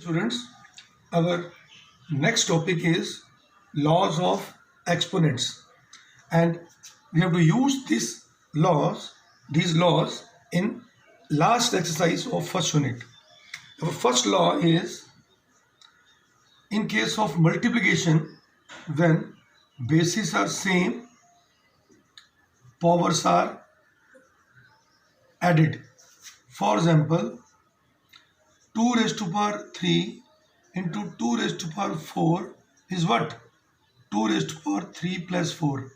Students, our next topic is laws of exponents, and we have to use these laws in last exercise of first unit. Our first law is in case of multiplication, when bases are same, powers are added. For example, 2 raised to power 3 into 2 raised to power 4 is what? 2 raised to power 3 plus 4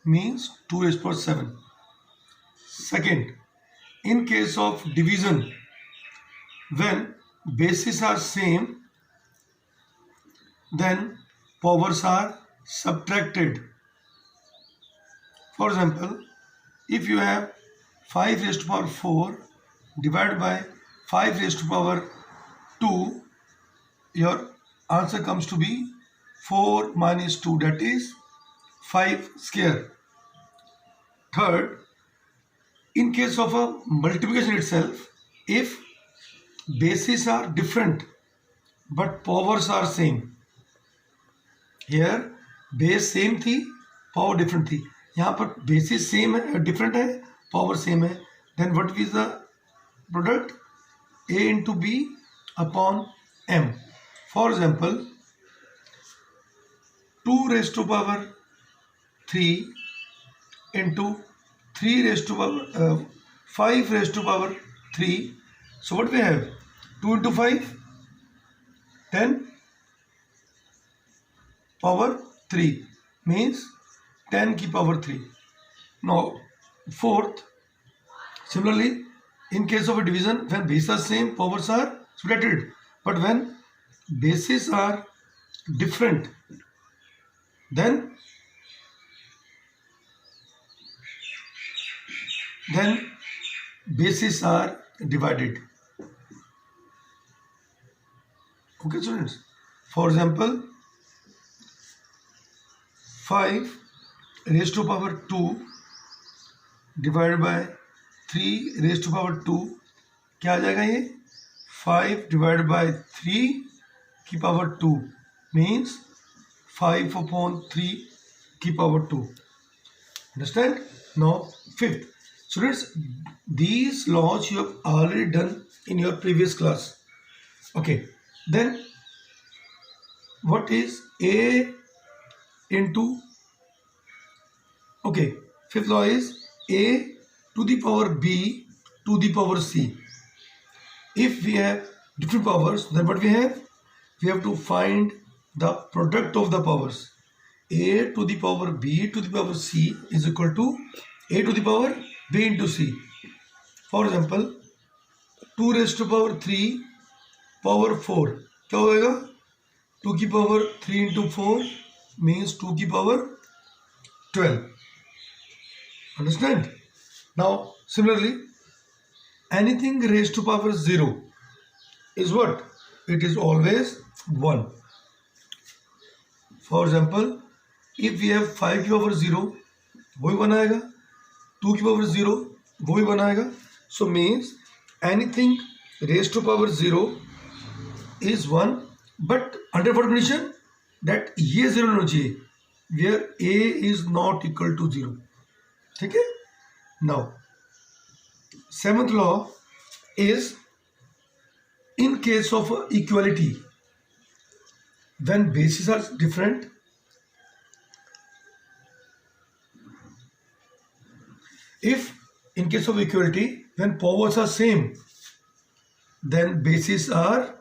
means 2 raised to power 7. Second, in case of division, when bases are same, then powers are subtracted. For example, if you have 5 raised to power 4 divided by 5 raised to power 2, your answer comes to be 4 minus 2, that is 5 square. Third, in case of a multiplication itself, if bases are different but powers are same, here base same थी, power different थी. यहाँ पर basis same है, different है, power same है. Then what is the product? a into b upon m. For example 2 raise to power 3 into 3 raise to power 5 raise to power 3. So what we have? 2 into 5 10 power 3 means 10 की power 3. Now fourth, similarly in case of a division, when bases are same, powers are subtracted, but when bases are different, then bases are divided. Okay students, for example 5 raised to power 2 divided by 3 raised to power 2, क्या आ जाएगा ये? 5 divided by 3 की power 2 means 5 upon 3 की power 2. Understand? Now fifth, students, these laws you have already done in your previous class. Okay, then what is a into, okay, fifth law is a to the power b to the power c. If we have different powers, then what we have? We have to find the product of the powers. A to the power b to the power c is equal to a to the power b into c. For example, 2 raised to power 3 power 4, क्या होगा? 2 की power 3 into 4 means 2 की power 12. Understand? Now similarly, anything raised to power 0 is what? It is always 1. For example, if we have 5 की power 0, वो भी बनाएगा. 2 की power 0, वो भी बनाएगा. So means anything raised to power 0 is 1, but under what condition? That ये 0 होना चाहिए, where a is not equal to 0. ठीक है? Now seventh law is in case of equality, when bases are different, if in case of equality, when powers are same, then bases are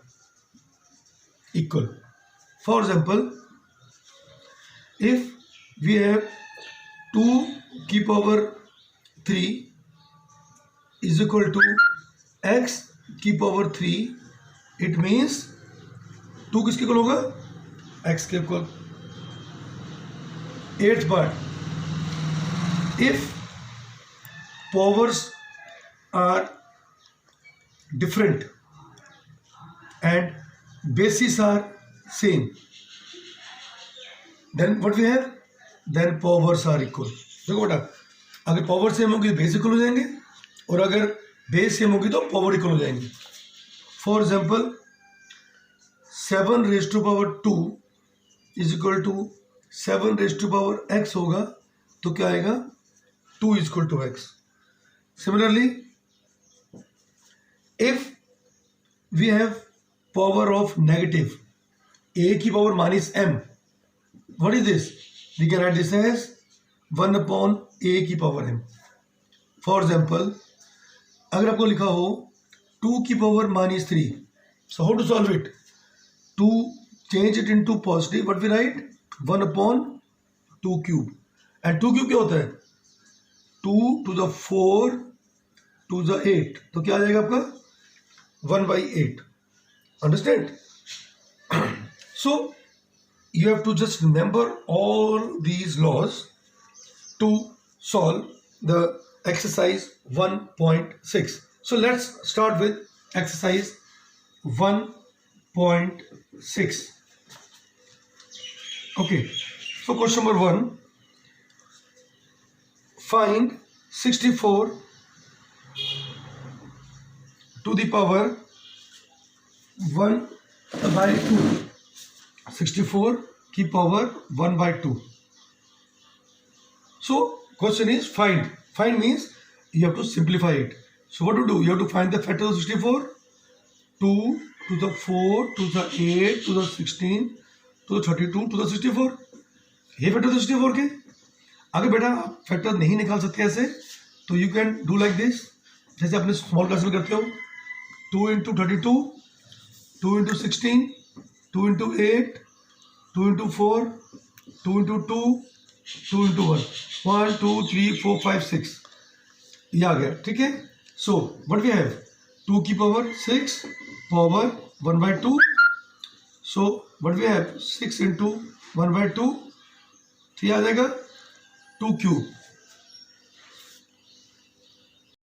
equal. For example, if we have 2 की power 3 is equal to x की power 3, it means 2 किसके equal होगा? x के equal. 8th part, if powers are different and bases are same, then what we have? Then powers are equal. देखो बेटा, अगर power same होगी तो base equal हो जाएंगे, और अगर बेस सेम होगी तो पावर इक्वल हो जाएंगे. For example 7 raise to power 2 is equal to 7 raise to power x होगा, तो क्या आएगा 2 is equal to x. Similarly, if we have power of negative a की power minus m, what is this? We can write this as 1 upon a की power m. For example, अगर आपको लिखा हो 2 की power minus 3, so how to solve it? To change it into positive, what we write? 1 upon 2 cube. And 2 cube क्या होता है? 2 to the 4 to the 8. तो क्या आ जाएगा आपका 1 by 8. Understand? So you have to just remember all these laws to solve the exercise 1.6. So let's start with exercise 1.6. Okay, so question number 1, find 64 to the power 1 by 2. 64 की power 1 by 2. So question is find. Find means you have to simplify it. So what to do? You have to find the factor of 64. 2 to the 4 to the 8 to the 16 to the 32 to the 64. ये factor 64 के. अगर बेटा आप factor नहीं निकाल सकते ऐसे, तो you can do like this, जैसे अपने स्मॉल क्लास में करते हो. 2 into 32, 2 into 16, 2 into 8, 2 into 4, 2 into 2, 2 into 1. 1 2 3 4 5 6. ये आ गया. ठीक है. सो व्हाट वी हैव 2 की power 6 power 1 by 2. So what we have 6 into 1 by 2. तो ये आ जाएगा 2 क्यूब.